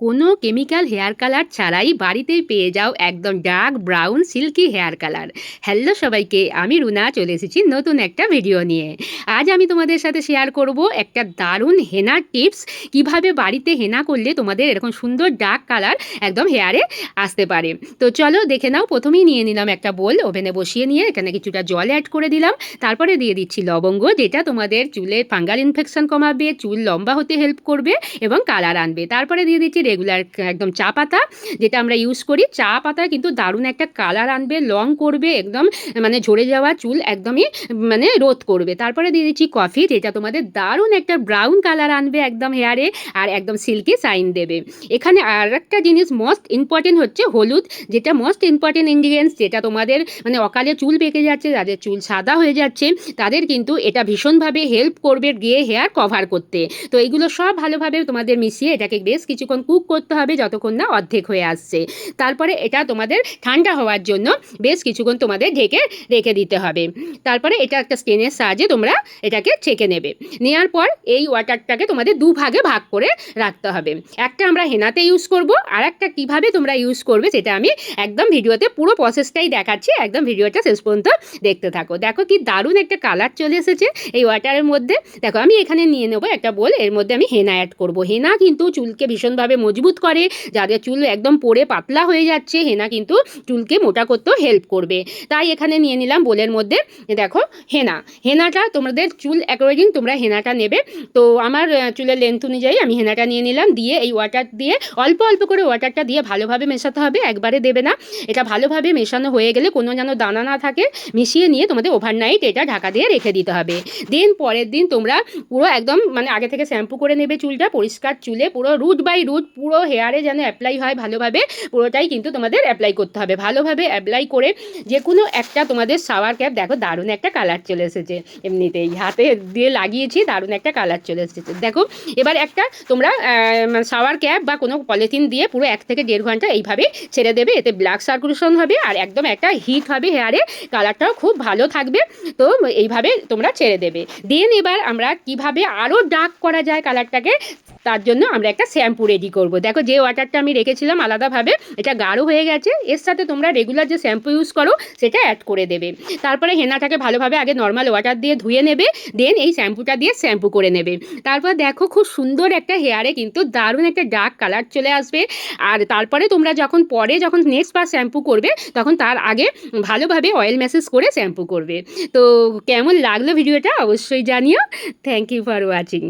কোনো chemical hair colour ছাড়াই বাড়িতেই পেয়ে যাও একদম dark brown silky hair colour. Hello সবাইকে, আমি রুনা চলে এসেছি নতুন একটা ভিডিও নিয়ে। আজ আমি তোমাদের সাথে শেয়ার করব একটা দারুণ হেনার টিপস, কিভাবে বাড়িতে হেনা করলে তোমাদের এরকম সুন্দর ডার্ক কালার একদম হেয়ারে আসতে পারে। তো চলো দেখে নাও। প্রথমেই নিয়ে নিলাম একটা বোল, ওভেনে বসিয়ে নিয়ে এখানে কিছুটা জল অ্যাড করে দিলাম। তারপরে দিয়ে দিচ্ছি লবঙ্গ, যেটা তোমাদের চুলের ফাঙ্গাল ইনফেকশন কমাবে, চুল লম্বা হতে হেল্প করবে এবং কালার আনবে। তারপরে দিয়ে দিচ্ছি রেগুলার একদম চা পাতা, যেটা আমরা ইউজ করি। চা পাতা কিন্তু দারুণ একটা কালার আনবে, লং করবে, একদম মানে ঝরে যাওয়া চুল একদমই মানে রোধ করবে। তারপরে দিয়ে দিচ্ছি কফি, যেটা তোমাদের দারুণ একটা ব্রাউন কালার আনবে একদম হেয়ারে, আর একদম সিল্কি শাইন দেবে। এখানে আর একটা জিনিস মোস্ট ইম্পর্টেন্ট হচ্ছে হলুদ, যেটা মোস্ট ইম্পর্টেন্ট ইনগ্রিডিয়েন্টস, যেটা তোমাদের মানে অকালে চুল পেকে যাচ্ছে, যাদের চুল সাদা হয়ে যাচ্ছে, তাদের কিন্তু এটা ভীষণভাবে হেল্প করবে গ্রে হেয়ার কভার করতে। তো এইগুলো সব ভালোভাবে তোমাদের মিশিয়ে এটাকে বেশ কিছুক্ষণ কুক করতে হবে, যতক্ষণ না অর্ধেক হয়ে আসছে। তারপরে এটা তোমাদের ঠান্ডা হওয়ার জন্য বেশ কিছুক্ষণ তোমাদের ঢেকে রেখে দিতে হবে। তারপরে এটা একটা স্টেনের সাহায্যে তোমরা এটাকে ছেঁকে নেবে। নেওয়ার পর এই ওয়াটারটাকে তোমাদের দুভাগে ভাগ করে রাখতে হবে। একটা আমরা হেনাতে ইউজ করব, আর একটা কীভাবে তোমরা ইউজ করবে সেটা আমি একদম ভিডিওতে পুরো প্রসেসটাই দেখাচ্ছি। একদম ভিডিওটা শেষ পর্যন্ত দেখতে থাকো। দেখো কি দারুণ একটা কালার চলে এসেছে এই ওয়াটারের মধ্যে। দেখো আমি এখানে নিয়ে নেবো একটা বোল, এর মধ্যে আমি হেনা অ্যাড করব। হেনা কিন্তু চুলকে ভীষণভাবে মজবুত করে, যাদের চুল একদম পড়ে পাতলা হয়ে যাচ্ছে, হেনা কিন্তু চুলকে মোটা করতেও হেল্প করবে। তাই এখানে নিয়ে নিলাম বোলের মধ্যে। দেখো হেনাটা তোমাদের চুল অ্যাকর্ডিং তোমরা হেনাটা নেবে। তো আমার চুলের লেন্থ অনুযায়ী আমি হেনাটা নিয়ে নিলাম, দিয়ে এই ওয়াটার দিয়ে অল্প অল্প করে ওয়াটারটা দিয়ে ভালোভাবে মেশাতে হবে, একবারে দেবে না। এটা ভালোভাবে মেশানো হয়ে গেলে কোনো যেন দানা না থাকে, মিশিয়ে নিয়ে তোমাদের ওভারনাইট এটা ঢাকা দিয়ে রেখে দিতে হবে। দেন পরের দিন তোমরা পুরো একদম মানে আগে থেকে শ্যাম্পু করে নেবে চুলটা, পরিষ্কার চুলে পুরো রুট বাই রুট পুরো হেয়ারে যেন অ্যাপ্লাই হয় ভালোভাবে, পুরোটাই কিন্তু তোমাদের অ্যাপ্লাই করতে হবে। ভালোভাবে অ্যাপ্লাই করে যে কোনো একটা তোমাদের শাওয়ার ক্যাপ, দেখো দারুণ একটা কালার চলে এসেছে, এমনিতেই হাতে দিয়ে লাগিয়েছি, দারুণ একটা কালার চলে এসেছে। দেখো এবার একটা তোমরা শাওয়ার ক্যাপ বা কোনো পলিথিন দিয়ে পুরো 1 থেকে 1.5 ঘন্টা এইভাবে ছেড়ে দেবে, এতে ব্লাড সার্কুলেশন হবে আর একদম একটা হিট হবে হেয়ারে, কালারটাও খুব ভালো থাকবে। তো এইভাবে তোমরা ছেড়ে দেবে। দেন এবার আমরা কিভাবে আরও ডার্ক করা যায় কালারটাকে, তার জন্য আমরা একটা শ্যাম্পু রেডি করব। দেখো যে ওয়াটারটা আমি রেখেছিলাম আলাদাভাবে, এটা গাঢ় হয়ে গেছে, এর সাথে তোমরা রেগুলার যে শ্যাম্পু ইউজ করো সেটা অ্যাড করে দেবে। তারপরে হেনাটাকে ভালোভাবে আগে নর্মাল ওয়াটার দিয়ে ধুয়ে নেবে, দেন এই শ্যাম্পুটা দিয়ে শ্যাম্পু করে নেবে। তারপর দেখো খুব সুন্দর একটা হেয়ারে কিন্তু দারুণ একটা ডার্ক কালার চলে আসবে। আর তারপরে তোমরা যখন নেক্সট বার শ্যাম্পু করবে, তখন তার আগে ভালোভাবে অয়েল ম্যাসেজ করে শ্যাম্পু করবে। তো কেমন লাগলো ভিডিওটা অবশ্যই জানিও। Thank you for watching.